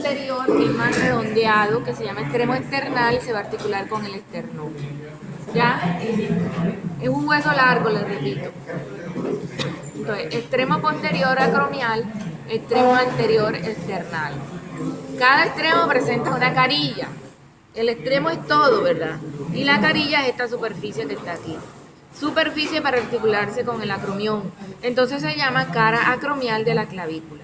posterior, que es más redondeado, que se llama extremo external y se va a articular con el esternón. ¿Ya? Es un hueso largo, les repito. Entonces, extremo posterior acromial, extremo anterior external. Cada extremo presenta una carilla. El extremo es todo, ¿verdad? Y la carilla es esta superficie que está aquí. Superficie para articularse con el acromión. Entonces se llama cara acromial de la clavícula.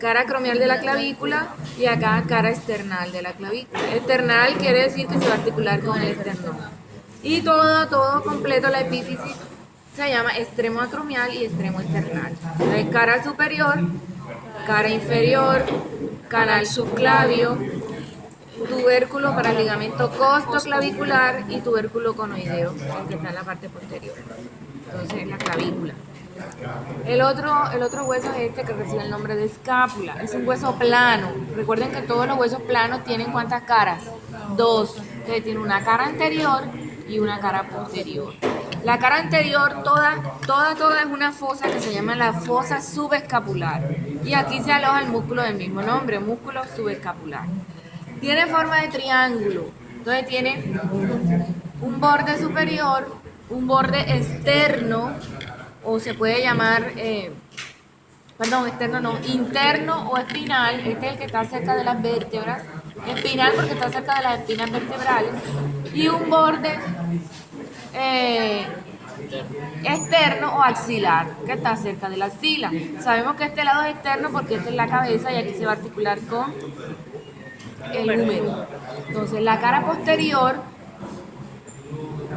Cara acromial de la clavícula y acá cara external de la clavícula. External quiere decir que se va a articular con el esternón. Y todo completo, la epífisis se llama extremo acromial y extremo external. Entonces, cara superior, cara inferior, canal subclavio, tubérculo para el ligamento costoclavicular y tubérculo conoideo, que está en la parte posterior. Entonces, la clavícula. El otro hueso es este que recibe el nombre de escápula. Es un hueso plano. Recuerden que todos los huesos planos tienen ¿cuántas caras? Dos. Entonces tiene una cara anterior y una cara posterior. La cara anterior toda es una fosa que se llama la fosa subescapular. Y aquí se aloja el músculo del mismo nombre, músculo subescapular. Tiene forma de triángulo. Entonces tiene un borde superior, un borde externo, o se puede llamar, externo no, interno o espinal. Este es el que está cerca de las vértebras. Espinal porque está cerca de las espinas vertebrales. Y un borde externo o axilar, que está cerca de la axila. Sabemos que este lado es externo porque esta es la cabeza y aquí se va a articular con el húmero. Entonces la cara posterior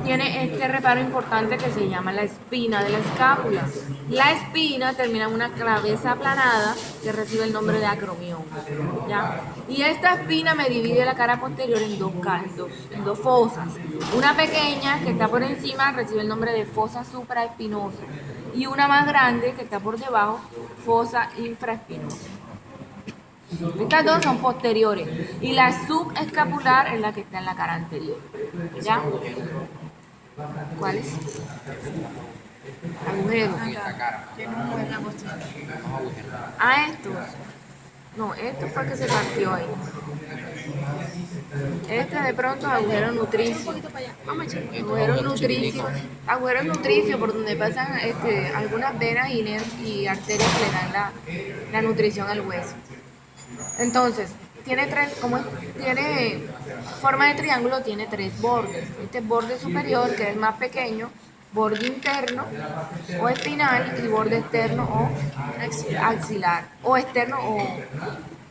tiene este reparo importante que se llama la espina de la escápula. La espina termina en una cabeza aplanada que recibe el nombre de acromión, ¿ya? Y esta espina me divide la cara posterior en dos fosas. Una pequeña que está por encima recibe el nombre de fosa supraespinosa y una más grande que está por debajo, fosa infraespinosa. Estas dos son posteriores y la subescapular es la que está en la cara anterior, ¿ya? ¿Cuál es? Agujero. Ah, esto. No, esto fue que se partió ahí. Este de pronto es agujero nutricio. Agujero nutricio por donde pasan algunas venas y arterias que le dan la nutrición al hueso. Entonces, tiene forma de triángulo, tiene tres bordes. Este es borde superior, que es el más pequeño, borde interno o espinal y borde externo o axilar, o externo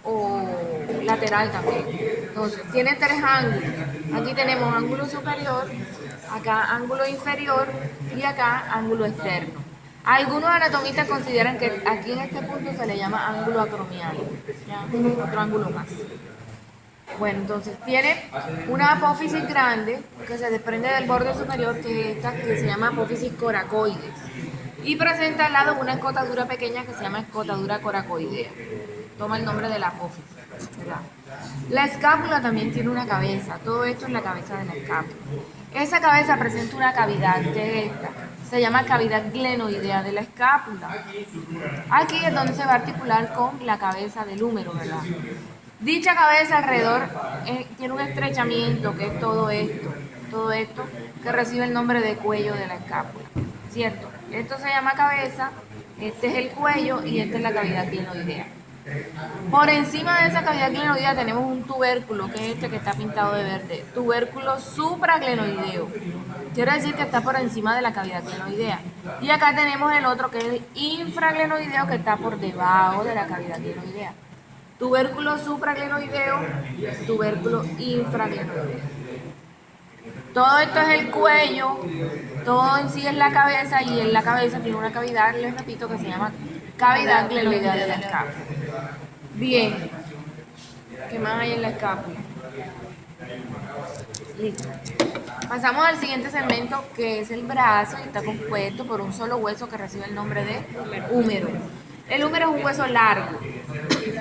o lateral también. Entonces, tiene tres ángulos. Aquí tenemos ángulo superior, acá ángulo inferior y acá ángulo externo. Algunos anatomistas consideran que aquí en este punto se le llama ángulo acromial, ¿ya? Otro ángulo más. Bueno, entonces tiene una apófisis grande que se desprende del borde superior, que es esta, que se llama apófisis coracoides. Y presenta al lado una escotadura pequeña que se llama escotadura coracoidea. Toma el nombre de la apófisis, ¿verdad? La escápula también tiene una cabeza. Todo esto es la cabeza de la escápula. Esa cabeza presenta una cavidad, que es esta. Se llama cavidad glenoidea de la escápula. Aquí es donde se va a articular con la cabeza del húmero, ¿verdad? Dicha cabeza alrededor tiene un estrechamiento, que es todo esto que recibe el nombre de cuello de la escápula, ¿cierto? Esto se llama cabeza, este es el cuello y esta es la cavidad glenoidea. Por encima de esa cavidad glenoidea tenemos un tubérculo, que es este que está pintado de verde, tubérculo supraglenoideo. Quiere decir que está por encima de la cavidad glenoidea. Y acá tenemos el otro, que es el infraglenoideo, que está por debajo de la cavidad glenoidea. Tubérculo supraglenoideo, tubérculo infraglenoideo. Todo esto es el cuello, todo en sí es la cabeza, y en la cabeza tiene una cavidad, les repito, que se llama cavidad glenoidea de la escápula. Bien, ¿qué más hay en la escápula? Listo. Pasamos al siguiente segmento, que es el brazo, y está compuesto por un solo hueso que recibe el nombre de húmero. El húmero es un hueso largo,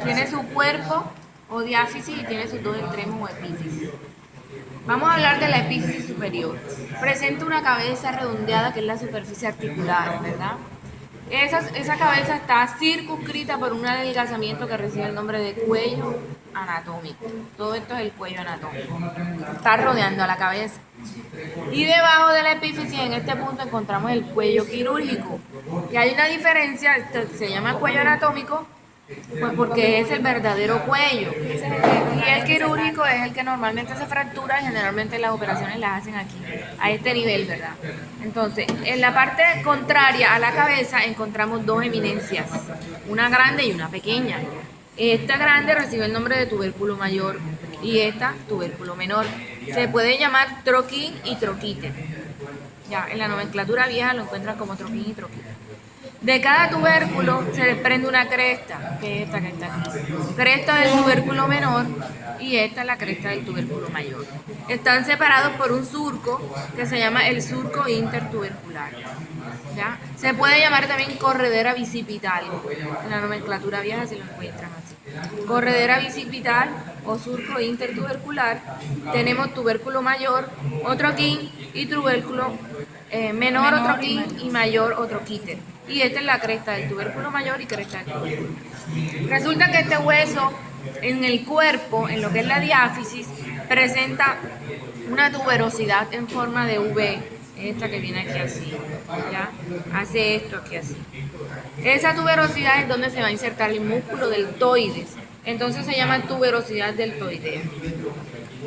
tiene su cuerpo o diáfisis y tiene sus dos extremos o epífisis. Vamos a hablar de la epífisis superior. Presenta una cabeza redondeada, que es la superficie articular, ¿verdad? Esa cabeza está circunscrita por un adelgazamiento que recibe el nombre de cuello anatómico. Todo esto es el cuello anatómico. Está rodeando a la cabeza. Y debajo de la epífisis, en este punto, encontramos el cuello quirúrgico. Y hay una diferencia, se llama cuello anatómico, pues porque es el verdadero cuello. Y el quirúrgico es el que normalmente se fractura y generalmente las operaciones las hacen aquí, a este nivel, ¿verdad? Entonces, en la parte contraria a la cabeza encontramos dos eminencias, una grande y una pequeña. Esta grande recibe el nombre de tubérculo mayor y esta tubérculo menor. Se puede llamar troquín y troquíter. Ya, en la nomenclatura vieja lo encuentran como troquín y troquíter. De cada tubérculo se desprende una cresta, que es esta que está aquí. Cresta del tubérculo menor y esta es la cresta del tubérculo mayor. Están separados por un surco que se llama el surco intertubercular. ¿Ya? Se puede llamar también corredera bicipital. En la nomenclatura vieja se lo encuentran así. Corredera bicipital o surco intertubercular. Tenemos tubérculo mayor, otro quin y tubérculo menor, otro quin y mayor, otro quíter. Y esta es la cresta del tubérculo mayor y cresta del tubérculo menor. Resulta que este hueso en el cuerpo, en lo que es la diáfisis, presenta una tuberosidad en forma de V, esta que viene aquí así, ¿ya? Hace esto aquí así. Esa tuberosidad es donde se va a insertar el músculo deltoides, entonces se llama tuberosidad deltoidea,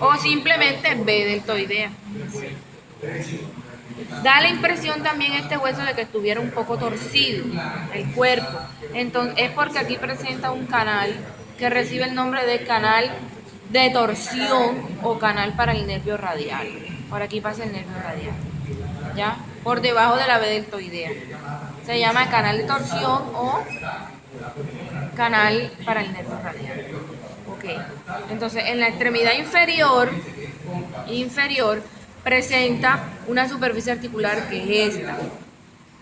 o simplemente B deltoidea. Da la impresión también este hueso de que estuviera un poco torcido el cuerpo, entonces es porque aquí presenta un canal que recibe el nombre de canal de torsión o canal para el nervio radial. Por aquí pasa el nervio radial, ¿ya? Por debajo de la B deltoidea. Se llama canal de torsión o canal para el nervio radial. Ok. Entonces, en la extremidad inferior presenta una superficie articular que es esta,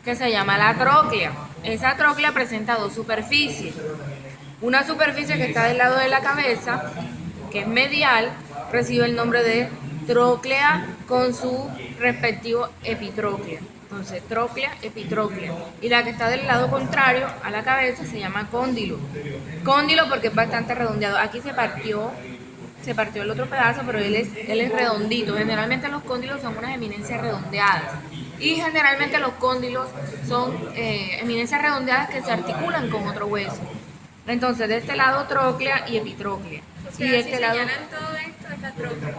que se llama la tróclea. Esa tróclea presenta dos superficies. Una superficie que está del lado de la cabeza, que es medial, recibe el nombre de tróclea con su respectivo epitróclea. Entonces, tróclea, epitróclea. Y la que está del lado contrario a la cabeza se llama cóndilo. Cóndilo porque es bastante redondeado. Aquí se partió el otro pedazo, pero él es redondito. Generalmente los cóndilos son unas eminencias redondeadas. Y generalmente los cóndilos son eminencias redondeadas que se articulan con otro hueso. Entonces, de este lado tróclea y epitróclea. O sea, Y de este lado todo esto es la tróclea.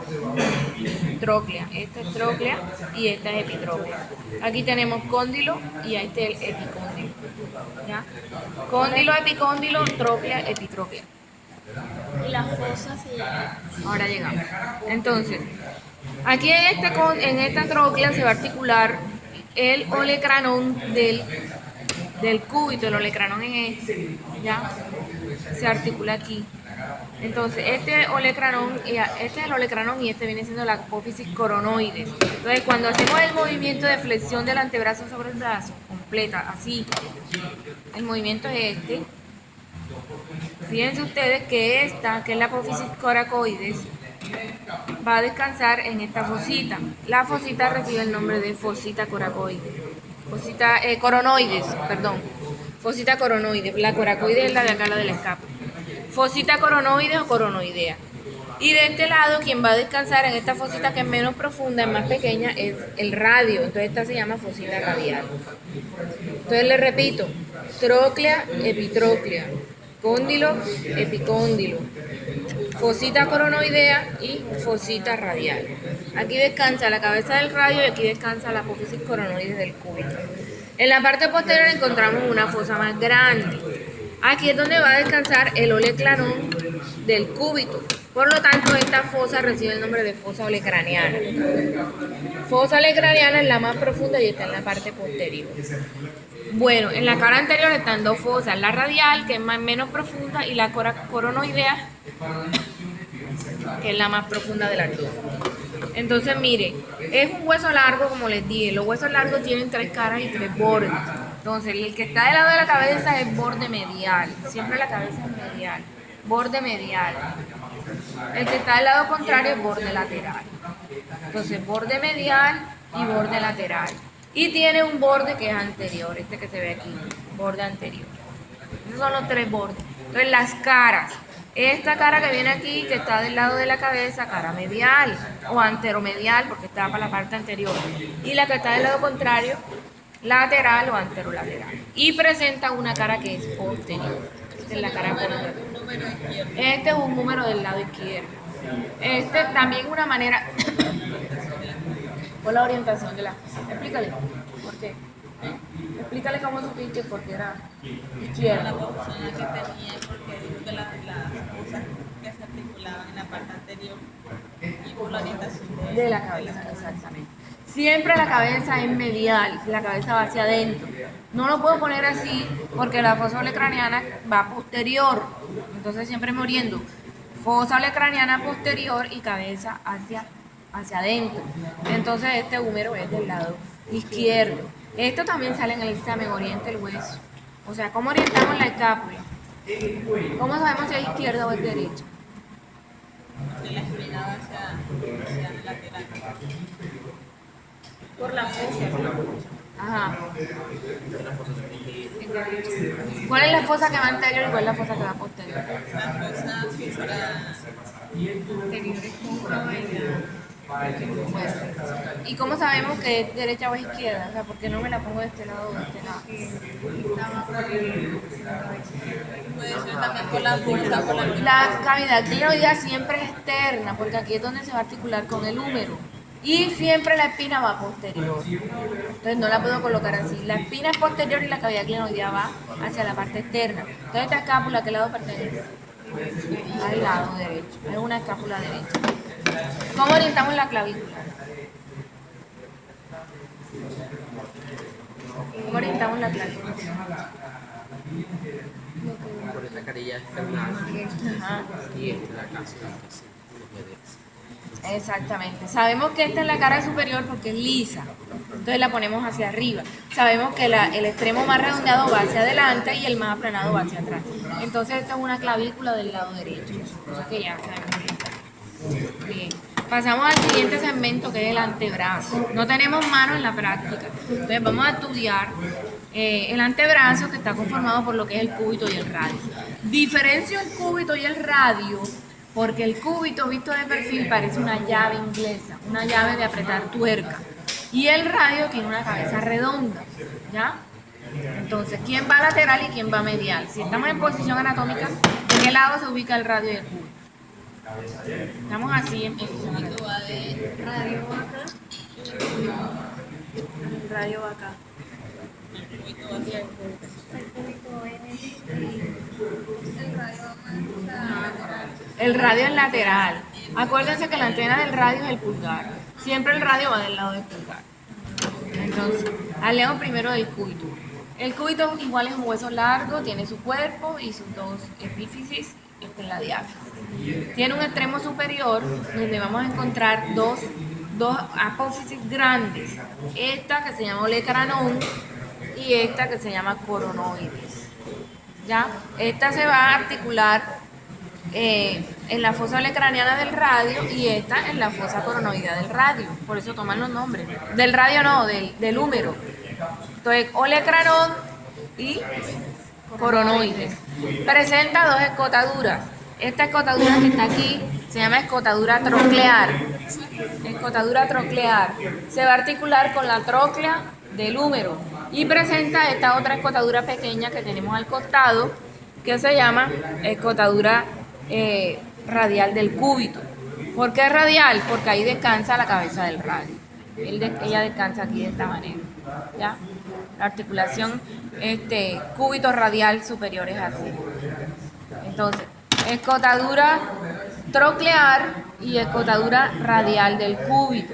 tróclea. Esta es tróclea y esta es epitróclea. Aquí tenemos cóndilo y este es el epicóndilo. ¿Ya? Cóndilo, epicóndilo, tróclea, epitróclea. Y la fosa se llama. Ahora llegamos. Entonces, aquí en esta tróclea se va a articular el olecranón del cúbito, el olecranón en este, ¿ya? Se articula aquí. Entonces, este es el olecranón y este viene siendo la apófisis coronoides. Entonces, cuando hacemos el movimiento de flexión del antebrazo sobre el brazo, completa, así, el movimiento es este. Fíjense ustedes que esta, que es la apófisis coracoides, va a descansar en esta fosita. La fosita recibe el nombre de fosita coracoides. Coronoides, perdón. Fosita coronoides. La coracoide es la de acá, la del escape. Fosita coronoides o coronoidea. Y de este lado, quien va a descansar en esta fosita que es menos profunda, es más pequeña, es el radio. Entonces esta se llama fosita radial. Entonces le repito, tróclea, epitróclea, cóndilo, epicóndilo, fosita coronoidea y fosita radial. Aquí descansa la cabeza del radio y aquí descansa la apófisis coronoides del cúbito. En la parte posterior encontramos una fosa más grande. Aquí es donde va a descansar el olecranón del cúbito. Por lo tanto, esta fosa recibe el nombre de fosa olecraniana. Fosa olecraniana es la más profunda y está en la parte posterior. Bueno, en la cara anterior están dos fosas, la radial, que es menos profunda, y la coronoidea, que es la más profunda de las dos. Entonces, mire, es un hueso largo, como les dije. Los huesos largos tienen tres caras y tres bordes. Entonces, el que está del lado de la cabeza es borde medial. Siempre la cabeza es medial. Borde medial. El que está del lado contrario es borde lateral. Entonces, borde medial y borde lateral. Y tiene un borde que es anterior, este que se ve aquí, borde anterior. Esos son los tres bordes. Entonces las caras. Esta cara que viene aquí, que está del lado de la cabeza, cara medial o anteromedial, porque está para la parte anterior. Y la que está del lado contrario, lateral o anterolateral. Y presenta una cara que es posterior. Esta es la cara posterior. Este es un número del lado izquierdo. Este también una manera por la orientación de la... Explícale. ¿Por qué? Explícale cómo supiste porque era izquierda. La persona que tenía, porque dijo que las cosas que se articulaban en la parte anterior y por la orientación De la cabeza, exactamente. Siempre la cabeza es medial, la cabeza va hacia adentro. No lo puedo poner así porque la fosa olecraniana va posterior. Entonces siempre me oriento. Fosa olecraniana posterior y cabeza hacia adentro. Entonces este húmero es del lado izquierdo. Esto también sale en el examen, orienta el hueso. O sea, ¿cómo orientamos la escápula? ¿Cómo sabemos si es izquierda o es derecha? de la espina hacia el lateral. Por la fosa. Ajá. ¿Cuál es la fosa que va anterior y cuál es la fosa que va posterior? La fosa anterior es con Bueno, ¿y cómo sabemos que es derecha o izquierda? O sea, ¿por qué no me la pongo de este lado o de este lado? puede ser también con la fuerza o con la La cavidad glenoidea siempre es externa, porque aquí es donde se va a articular con el húmero. Y siempre la espina va posterior. Entonces no la puedo colocar así. La espina es posterior y la cavidad glenoidea va hacia la parte externa. Entonces esta escápula, ¿a qué lado pertenece? Al lado derecho. Es una escápula derecha. ¿Cómo orientamos la clavícula? ¿Cómo orientamos la clavícula? Por esta carilla externa Ajá. y esta es la cápsula que se puede. Exactamente. Sabemos que esta es la cara superior porque es lisa. Entonces la ponemos hacia arriba. Sabemos que el extremo más redondeado va hacia adelante y el más aplanado va hacia atrás. Entonces esta es una clavícula del lado derecho. Cosa que ya sabemos bien. Bien. Pasamos al siguiente segmento que es el antebrazo. No tenemos mano en la práctica. Entonces vamos a estudiar el antebrazo que está conformado por lo que es el cúbito y el radio. Diferencio el cúbito y el radio porque el cúbito visto de perfil parece una llave inglesa, una llave de apretar tuerca. Y el radio tiene una cabeza redonda, ¿ya? Entonces, ¿quién va lateral y quién va medial? Si estamos en posición anatómica, ¿en qué lado se ubica el radio y el cúbito? Estamos así en posición anatómica. va de radio acá. El radio va acá. El radio es lateral. Acuérdense que la antena del radio es el pulgar. Siempre el radio va del lado del pulgar. Entonces, hablemos primero del cúbito. El cúbito igual es un hueso largo, tiene su cuerpo y sus dos epífisis, esta es la diáfisis. Tiene un extremo superior donde vamos a encontrar dos apófisis grandes. Esta que se llama olecranón y esta que se llama coronoides. ¿Ya? Esta se va a articular en la fosa olecraniana del radio y esta en la fosa coronoidea del radio. Por eso toman los nombres. Del radio no, del húmero. Entonces, olecranón y coronoides. Presenta dos escotaduras. Esta escotadura que está aquí se llama escotadura troclear. Escotadura troclear. Se va a articular con la tróclea del húmero. Y presenta esta otra escotadura pequeña que tenemos al costado, que se llama escotadura radial del cúbito. ¿Por qué radial? Porque ahí descansa la cabeza del radio. Ella descansa aquí de esta manera. ¿Ya? La articulación cúbito radial superior es así. Entonces, escotadura troclear y escotadura radial del cúbito.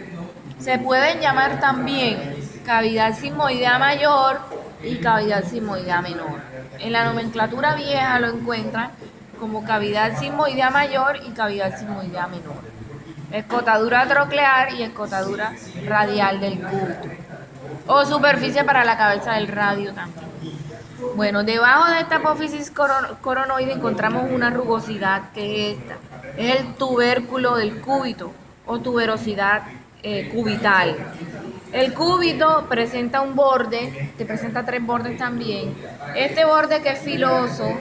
Se pueden llamar también cavidad sigmoidea mayor y cavidad sigmoidea menor. En la nomenclatura vieja lo encuentran como cavidad sigmoidea mayor y cavidad sigmoidea menor. Escotadura troclear y escotadura radial del cúbito. O superficie para la cabeza del radio también. Bueno, debajo de esta apófisis coronoide encontramos una rugosidad que es esta. Es el tubérculo del cúbito o tuberosidad cubital. El cúbito presenta un borde, que presenta tres bordes también. Este borde que es filoso,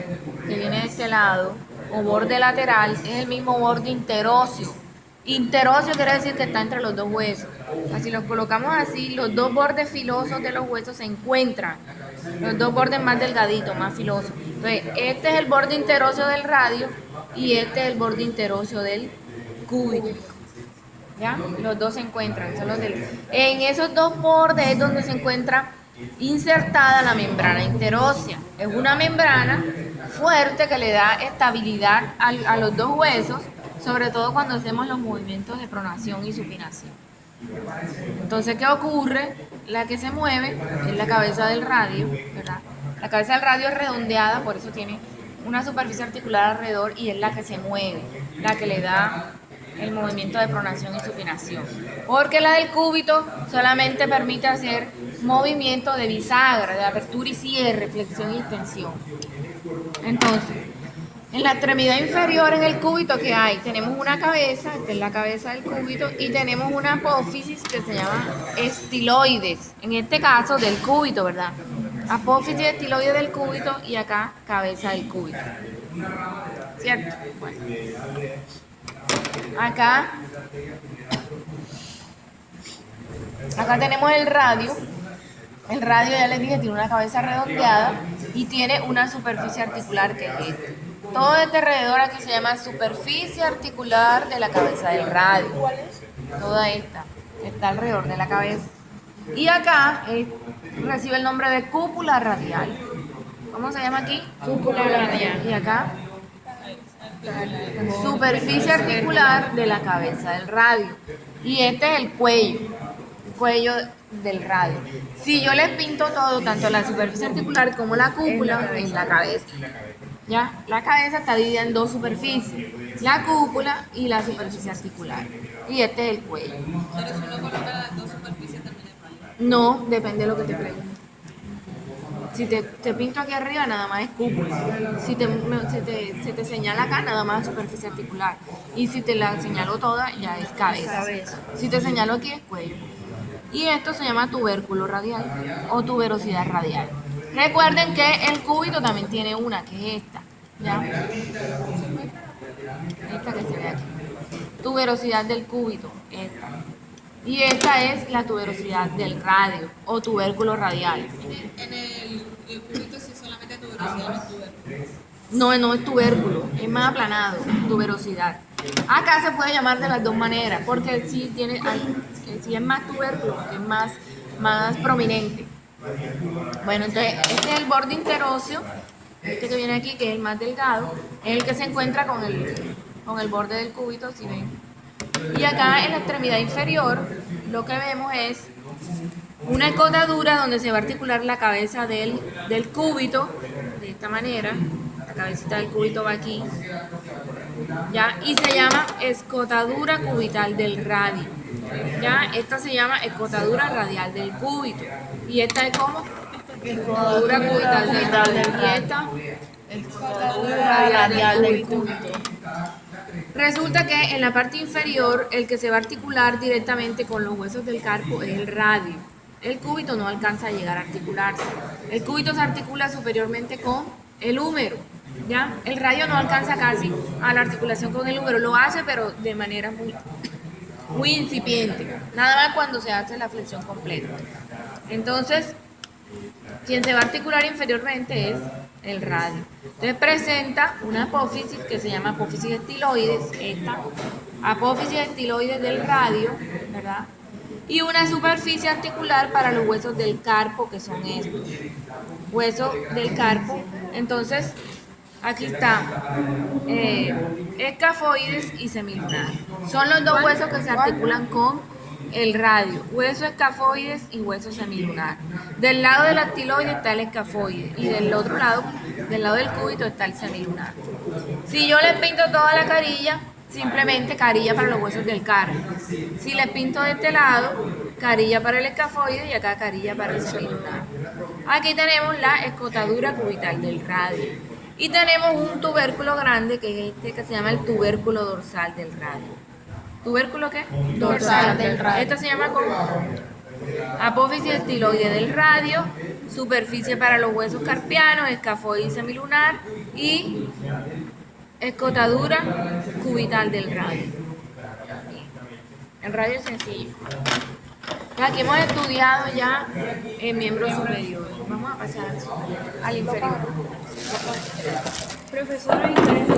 que viene de este lado, o borde lateral, es el mismo borde interóseo. Interóseo quiere decir que está entre los dos huesos. Así los colocamos así, los dos bordes filosos de los huesos se encuentran. Los dos bordes más delgaditos, más filosos. Entonces, este es el borde interóseo del radio y este es el borde interóseo del cúbito. ¿Ya? Los dos se encuentran. En esos dos bordes es donde se encuentra insertada la membrana interósea. Es una membrana fuerte que le da estabilidad a los dos huesos, sobre todo cuando hacemos los movimientos de pronación y supinación. Entonces, ¿qué ocurre? La que se mueve es la cabeza del radio, ¿verdad? La cabeza del radio es redondeada, por eso tiene una superficie articular alrededor y es la que se mueve, la que le da el movimiento de pronación y supinación. Porque la del cúbito solamente permite hacer movimiento de bisagra, de apertura y cierre, flexión y extensión. Entonces, en la extremidad inferior en el cúbito que hay, tenemos una cabeza, esta es la cabeza del cúbito, y tenemos una apófisis que se llama estiloides, en este caso del cúbito, ¿verdad? Apófisis estiloides del cúbito y acá cabeza del cúbito. ¿Cierto? Bueno. Acá tenemos el radio. El radio, ya les dije, tiene una cabeza redondeada y tiene una superficie articular que es esta. Todo este alrededor aquí se llama superficie articular de la cabeza del radio. Toda esta está alrededor de la cabeza. Y acá recibe el nombre de cúpula radial. ¿Cómo se llama aquí? Cúpula radial. Y acá superficie articular de la cabeza del radio. Y este es el cuello del radio. Si yo les pinto todo, tanto la superficie articular como la cúpula, en la cabeza. ¿Ya? La cabeza está dividida en dos superficies, la cúpula y la superficie articular. Y este es el cuello. Pero si uno coloca las dos superficies también es válido. No, depende de lo que te pregunte. Si te pinto aquí arriba, nada más es cúpula. Si se te señala acá, nada más es superficie articular. Y si te la señalo toda, ya es cabeza. Si te señalo aquí, es cuello. Y esto se llama tubérculo radial o tuberosidad radial. Recuerden que el cúbito también tiene una, que es esta. ¿Ya? Esta que se ve aquí. Tuberosidad del cúbito, esta. Y esta es la tuberosidad del radio o tubérculo radial. En el cúbito sí solamente tuberosidad, no es tubérculo. No es tubérculo, es más aplanado, tuberosidad. Acá se puede llamar de las dos maneras, porque si es más tubérculo, porque es más prominente. Bueno, entonces este es el borde interóseo, este que viene aquí, que es el más delgado, es el que se encuentra con el borde del cúbito, si ven. Y acá en la extremidad inferior lo que vemos es una escotadura donde se va a articular la cabeza del cúbito, de esta manera. La cabecita del cúbito va aquí, ¿ya? Y se llama escotadura cubital del radio, ¿ya? Esta se llama escotadura radial del cúbito. Y esta es como escotadura cubital del radio. Y esta escotadura radial del cúbito. Resulta que en la parte inferior el que se va a articular directamente con los huesos del carpo es el radio. El cúbito no alcanza a llegar a articularse. El cúbito se articula superiormente con el húmero, ¿ya? El radio no alcanza casi a la articulación con el húmero, lo hace pero de manera muy incipiente, nada más cuando se hace la flexión completa. Entonces, quien se va a articular inferiormente es el radio. Entonces presenta una apófisis que se llama apófisis estiloides, esta apófisis estiloides del radio, ¿verdad? Y una superficie articular para los huesos del carpo, que son estos. Huesos del carpo. Entonces, aquí está escafoides y semilunar. Son los dos huesos que se articulan con el radio. Hueso escafoides y hueso semilunar. Del lado del actiloide está el escafoide y del otro lado, del lado del cúbito, está el semilunar. Si yo les pinto toda la carilla, simplemente carilla para los huesos del carpo. Si les pinto de este lado, carilla para el escafoide y acá carilla para el semilunar. Aquí tenemos la escotadura cubital del radio. Y tenemos un tubérculo grande que es este que se llama el tubérculo dorsal del radio. ¿Tubérculo qué? Dorsal del radio. Esta se llama como Apófisis estiloide del radio, superficie para los huesos carpianos, escafoide semilunar y escotadura cubital del radio. El radio es sencillo. Aquí hemos estudiado ya el miembro superior. Vamos a pasar al inferior. Profesora, ¿y cuál es